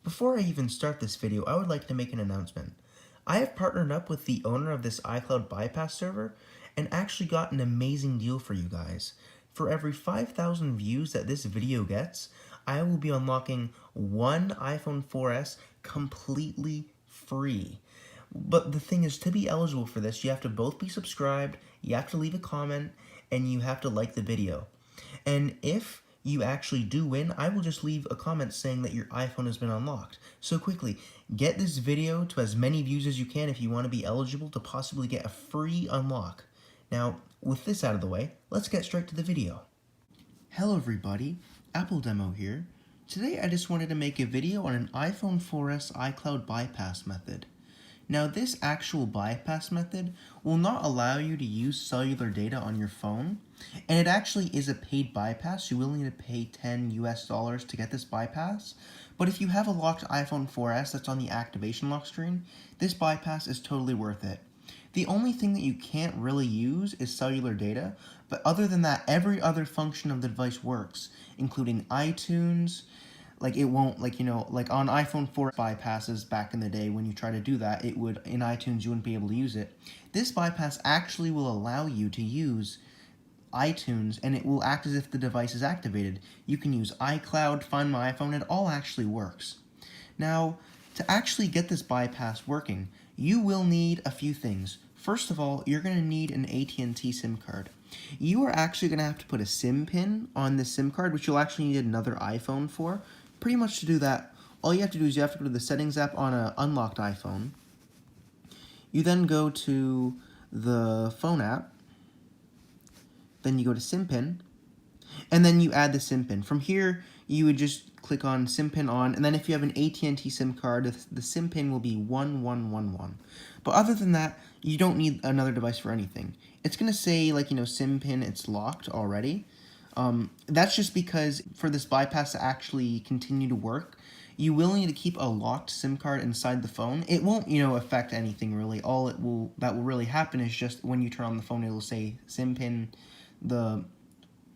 Before I even start this video, I would like to make an announcement. I have partnered up with the owner of this iCloud bypass server and actually got an amazing deal for you guys. For every 5,000 views that this video gets, I will be unlocking one iPhone 4S completely free. But the thing is, to be eligible for this, you have to both be subscribed, you have to leave a comment, and you have to like the video. And if you actually do win, I will just leave a comment saying that your iPhone has been unlocked. So quickly, get this video to as many views as you can if you want to be eligible to possibly get a free unlock. Now, with this out of the way, let's get straight to the video. Hello everybody, Apple Demo here. Today I just wanted to make a video on an iPhone 4S iCloud bypass method. Now this actual bypass method will not allow you to use cellular data on your phone, and it actually is a paid bypass. You will need to pay $10 US to get this bypass, but if you have a locked iPhone 4S that's on the activation lock screen, this bypass is totally worth it. The only thing that you can't really use is cellular data, but other than that, every other function of the device works, including iTunes. It won't, on iPhone 4 bypasses back in the day, when you try to do that, in iTunes, you wouldn't be able to use it. This bypass actually will allow you to use iTunes, and it will act as if the device is activated. You can use iCloud, Find My iPhone, it all actually works. Now, to actually get this bypass working, you will need a few things. First of all, you're going to need an AT&T SIM card. You are actually going to have to put a SIM pin on the SIM card, which you'll actually need another iPhone for. Pretty much to do that, all you have to do is you have to go to the Settings app on an unlocked iPhone. You then go to the Phone app. Then you go to SIM pin. And then you add the SIM pin. From here, you would just click on SIM pin on, and then if you have an AT&T SIM card, the SIM pin will be 1111. But other than that, you don't need another device for anything. It's going to say, SIM pin, it's locked already. That's just because for this bypass to actually continue to work, you will need to keep a locked SIM card inside the phone. It won't, affect anything really. All that will really happen is just when you turn on the phone, it will say SIM pin, the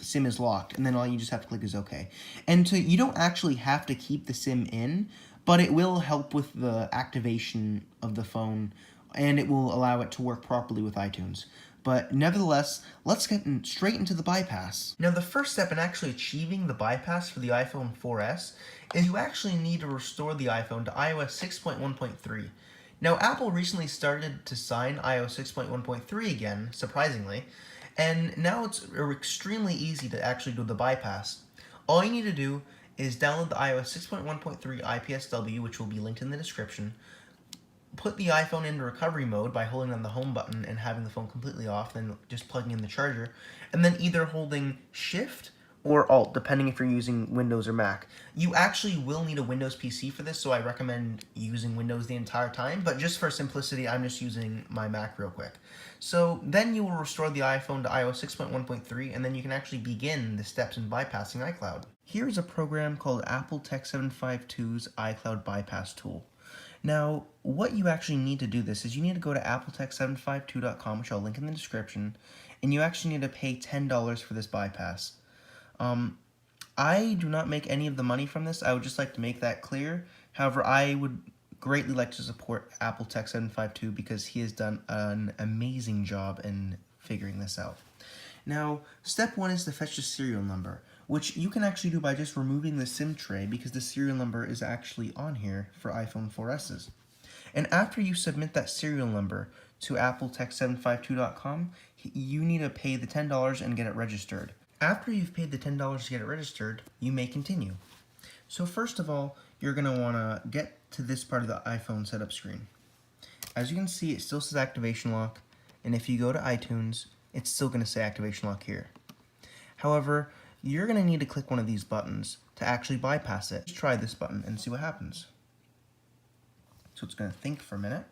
SIM is locked, and then all you just have to click is OK. And you don't actually have to keep the SIM in, but it will help with the activation of the phone, and it will allow it to work properly with iTunes. But nevertheless, let's get straight into the bypass. Now, the first step in actually achieving the bypass for the iPhone 4S is you actually need to restore the iPhone to iOS 6.1.3. Now, Apple recently started to sign iOS 6.1.3 again, surprisingly, and now it's extremely easy to actually do the bypass. All you need to do is download the iOS 6.1.3 IPSW, which will be linked in the description, put the iPhone into recovery mode by holding on the home button and having the phone completely off, then just plugging in the charger, and then either holding Shift or Alt, depending if you're using Windows or Mac. You actually will need a Windows PC for this, so I recommend using Windows the entire time, but just for simplicity, I'm just using my Mac real quick. So then you will restore the iPhone to iOS 6.1.3, and then you can actually begin the steps in bypassing iCloud. Here's a program called Apple Tech 752's iCloud Bypass Tool. Now, what you actually need to do this is you need to go to appletech752.com, which I'll link in the description, and you actually need to pay $10 for this bypass. I do not make any of the money from this. I would just like to make that clear. However, I would greatly like to support Apple Tech 752 because he has done an amazing job in figuring this out. Now, step one is to fetch the serial number, which you can actually do by just removing the SIM tray because the serial number is actually on here for iPhone 4Ss. And after you submit that serial number to appletech752.com, you need to pay the $10 and get it registered. After you've paid the $10 to get it registered, you may continue. So first of all, you're going to want to get to this part of the iPhone setup screen. As you can see, it still says activation lock, and if you go to iTunes, it's still going to say activation lock here. However, you're going to need to click one of these buttons to actually bypass it. Just try this button and see what happens. So it's going to think for a minute,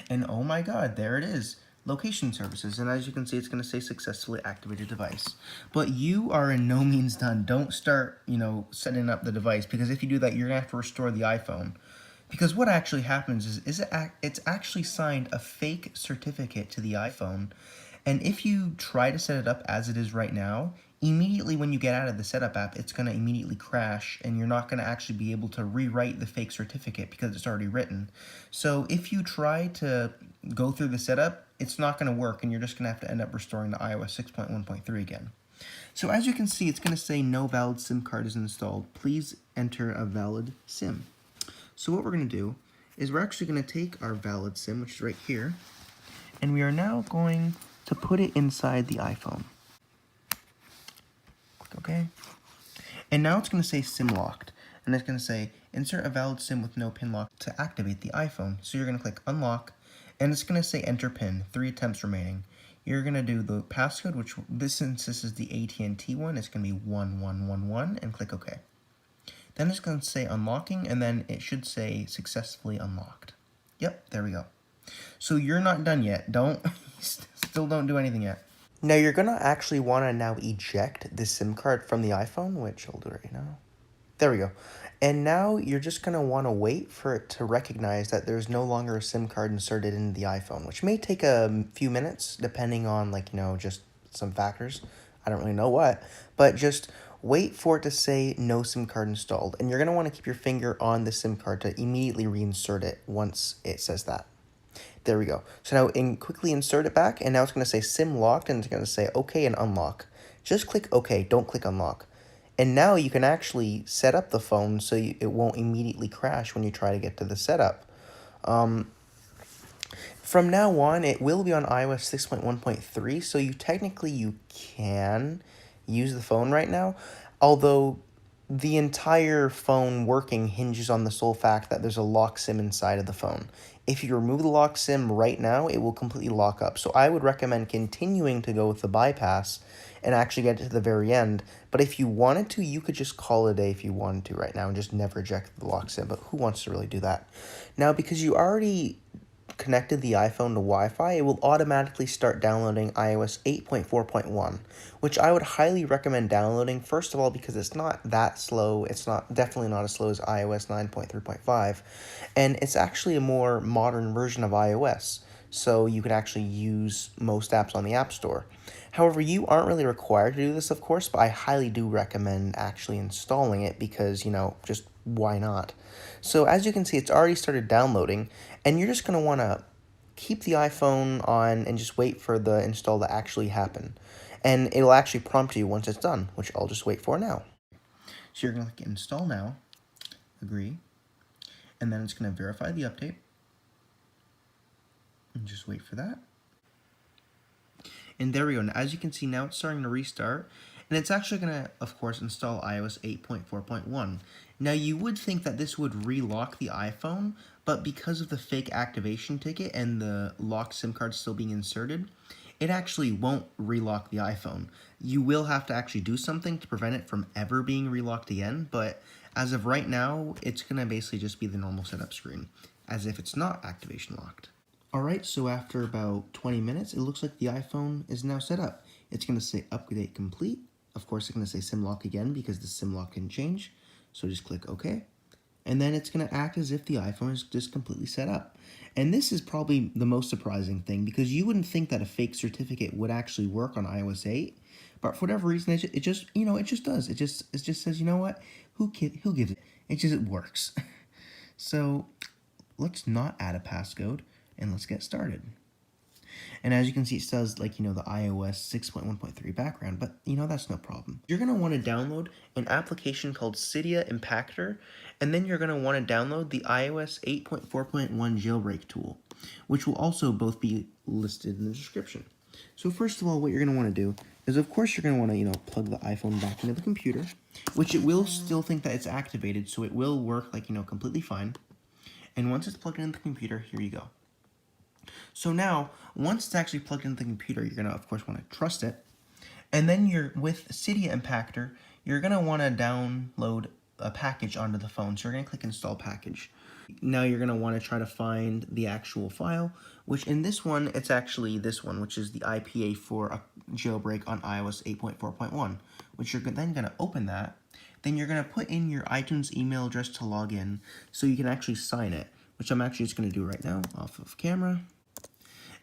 and oh my god, there it is. Location services, and as you can see, it's going to say successfully activated device. But you are in no means done. Don't start, setting up the device, because if you do that, you're going to have to restore the iPhone. Because what actually happens is it's actually signed a fake certificate to the iPhone, and if you try to set it up as it is right now, immediately when you get out of the setup app, it's going to immediately crash, and you're not going to actually be able to rewrite the fake certificate because it's already written. So if you try to go through the setup, it's not going to work, and you're just going to have to end up restoring to iOS 6.1.3 again. So as you can see, it's going to say no valid SIM card is installed. Please enter a valid SIM. So what we're going to do is we're actually going to take our valid SIM, which is right here, and we are now going to put it inside the iPhone. Click OK. And now it's going to say SIM locked, and it's going to say insert a valid SIM with no PIN lock to activate the iPhone. So you're going to click unlock, and it's going to say enter PIN, 3 attempts remaining. You're going to do the passcode, which since this is the AT&T one, it's going to be 1111, and click OK. Then it's going to say unlocking, and then it should say successfully unlocked. Yep, there we go. So you're not done yet. Still don't do anything yet. Now you're going to actually want to now eject the SIM card from the iPhone, which I'll do right now. There we go. And now you're just going to want to wait for it to recognize that there's no longer a SIM card inserted into the iPhone, which may take a few minutes depending on, like, just some factors. I don't really know what, but just wait for it to say no SIM card installed. And you're going to want to keep your finger on the SIM card to immediately reinsert it once it says that. There we go. So now quickly insert it back, and now it's going to say SIM locked, and it's going to say OK and unlock. Just click OK, don't click unlock. And now you can actually set up the phone so it won't immediately crash when you try to get to the setup. From now on, it will be on iOS 6.1.3, so you can use the phone right now, although the entire phone working hinges on the sole fact that there's a lock SIM inside of the phone. If you remove the lock SIM right now, it will completely lock up. So I would recommend continuing to go with the bypass and actually get to the very end. But if you wanted to, you could just call it a day if you wanted to right now and just never eject the lock SIM. But who wants to really do that? Now, because you already connected the iPhone to Wi-Fi, it will automatically start downloading iOS 8.4.1, which I would highly recommend downloading, first of all, because it's not that slow. It's definitely not as slow as iOS 9.3.5, and it's actually a more modern version of iOS, so you can actually use most apps on the App Store. However, you aren't really required to do this, of course, but I highly do recommend actually installing it because, just why not? So as you can see, it's already started downloading, and you're just going to want to keep the iPhone on and just wait for the install to actually happen. And it'll actually prompt you once it's done, which I'll just wait for now. So you're going to click install now, agree, and then it's going to verify the update. And just wait for that. And there we go. And as you can see, now it's starting to restart. And it's actually going to, of course, install iOS 8.4.1. Now, you would think that this would relock the iPhone, but because of the fake activation ticket and the locked SIM card still being inserted, it actually won't relock the iPhone. You will have to actually do something to prevent it from ever being relocked again, but as of right now, it's going to basically just be the normal setup screen, as if it's not activation locked. Alright, so after about 20 minutes, it looks like the iPhone is now set up. It's going to say update complete. Of course, it's going to say SIM lock again because the SIM lock can change. So just click OK. And then it's going to act as if the iPhone is just completely set up. And this is probably the most surprising thing because you wouldn't think that a fake certificate would actually work on iOS 8. But for whatever reason, it just does. It just says, you know what? Who gives it? It works. So let's not add a passcode. And let's get started. And as you can see, it says, the iOS 6.1.3 background, but, that's no problem. You're going to want to download an application called Cydia Impactor, and then you're going to want to download the iOS 8.4.1 jailbreak tool, which will also both be listed in the description. So first of all, what you're going to want to do is, of course, you're going to want to, plug the iPhone back into the computer, which it will still think that it's activated, so it will work, completely fine. And once it's plugged into the computer, here you go. So now, once it's actually plugged into the computer, you're going to, of course, want to trust it. And then with Cydia Impactor, you're going to want to download a package onto the phone. So you're going to click Install Package. Now you're going to want to try to find the actual file, which in this one, it's actually this one, which is the IPA for a jailbreak on iOS 8.4.1, which you're then going to open that. Then you're going to put in your iTunes email address to log in so you can actually sign it, which I'm actually just going to do right now off of camera.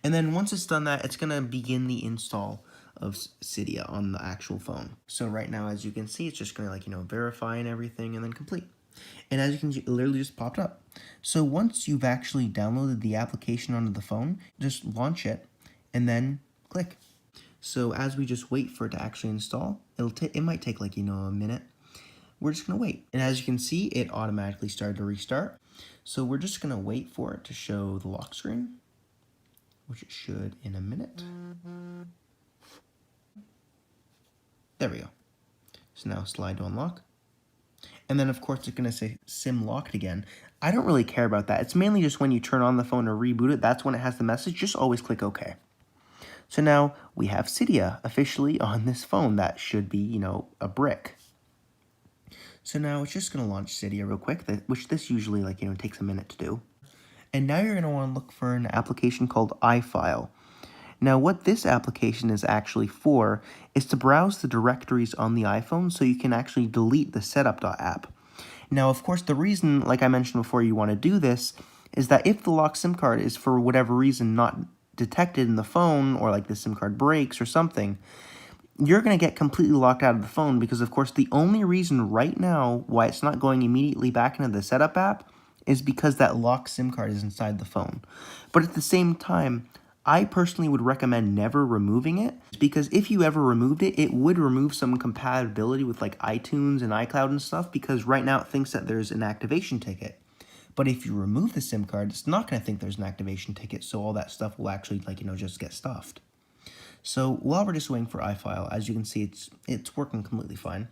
And then once it's done that, it's going to begin the install of Cydia on the actual phone. So right now, as you can see, it's just going to verify and everything and then complete. And as you can see, it literally just popped up. So once you've actually downloaded the application onto the phone, just launch it and then click. So as we just wait for it to actually install, it might take like, a minute. We're just going to wait. And as you can see, it automatically started to restart. So we're just going to wait for it to show the lock screen, which it should in a minute. There we go. So now slide to unlock. And then, of course, it's going to say SIM locked again. I don't really care about that. It's mainly just when you turn on the phone or reboot it, that's when it has the message. Just always click OK. So now we have Cydia officially on this phone. That should be, a brick. So now it's just going to launch Cydia real quick, which this usually, takes a minute to do. And now you're going to want to look for an application called iFile. Now, what this application is actually for is to browse the directories on the iPhone so you can actually delete the setup.app. Now, of course, the reason, like I mentioned before, you want to do this is that if the locked SIM card is for whatever reason not detected in the phone, or like the SIM card breaks or something, you're going to get completely locked out of the phone because, of course, the only reason right now why it's not going immediately back into the setup app is because that locked SIM card is inside the phone. But at the same time, I personally would recommend never removing it, because if you ever removed it, it would remove some compatibility with like iTunes and iCloud and stuff, because right now it thinks that there's an activation ticket. But if you remove the SIM card, it's not going to think there's an activation ticket, so all that stuff will actually just get stuffed. So while we're just waiting for iFile, as you can see, it's working completely fine.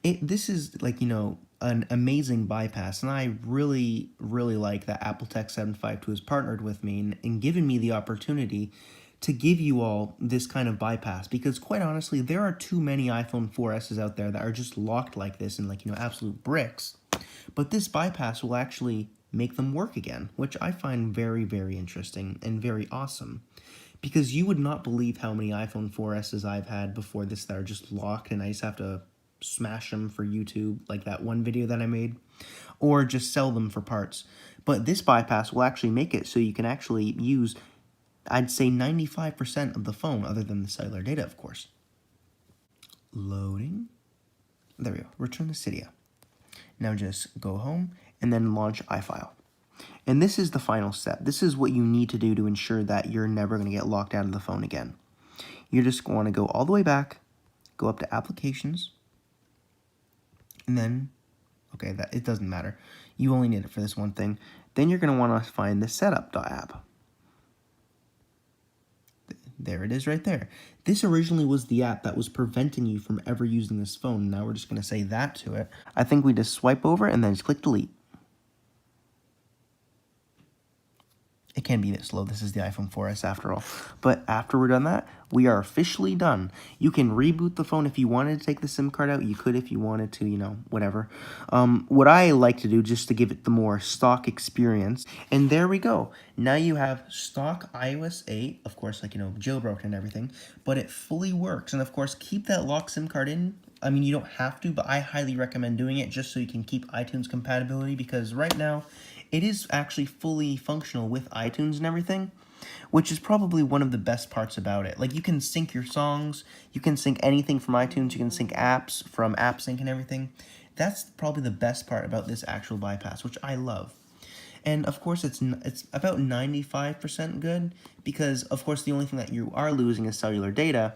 This is an amazing bypass, and I really, really like that Apple Tech 752 has partnered with me and given me the opportunity to give you all this kind of bypass, because quite honestly, there are too many iPhone 4S's out there that are just locked like this and absolute bricks. But this bypass will actually make them work again, which I find very, very interesting and very awesome. Because you would not believe how many iPhone 4S's I've had before this that are just locked and I just have to smash them for YouTube, like that one video that I made, or just sell them for parts. But this bypass will actually make it so you can actually use, I'd say, 95% of the phone, other than the cellular data, of course. Loading. There we go. Return to Cydia. Now just go home and then launch iFile. And this is the final step. This is what you need to do to ensure that you're never going to get locked out of the phone again. You're just going to go all the way back, go up to Applications, and then, okay, it doesn't matter. You only need it for this one thing. Then you're going to want to find the setup.app. There it is right there. This originally was the app that was preventing you from ever using this phone. Now we're just going to say that to it. I think we just swipe over and then just click delete. It can be a bit slow. This is the iPhone 4S after all. But after we're done that, we are officially done. You can reboot the phone if you wanted to take the SIM card out. You could if you wanted to, whatever. What I like to do just to give it the more stock experience. And there we go. Now you have stock iOS 8, of course, jailbroken and everything. But it fully works. And of course, keep that locked SIM card in. I mean, you don't have to, but I highly recommend doing it just so you can keep iTunes compatibility, because right now it is actually fully functional with iTunes and everything, which is probably one of the best parts about it. Like, you can sync your songs, you can sync anything from iTunes, you can sync apps from AppSync and everything. That's probably the best part about this actual bypass, which I love. And of course, it's about 95% good, because of course the only thing that you are losing is cellular data.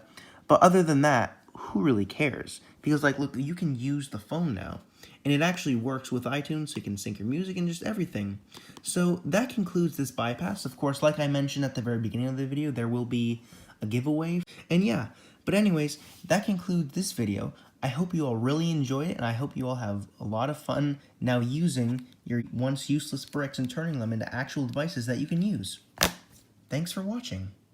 But other than that, who really cares? Because look, you can use the phone now, and it actually works with iTunes, so you can sync your music and just everything. So that concludes this bypass. Of course, like I mentioned at the very beginning of the video, there will be a giveaway. And yeah, but anyways, that concludes this video. I hope you all really enjoy it, and I hope you all have a lot of fun now using your once useless bricks and turning them into actual devices that you can use. Thanks for watching.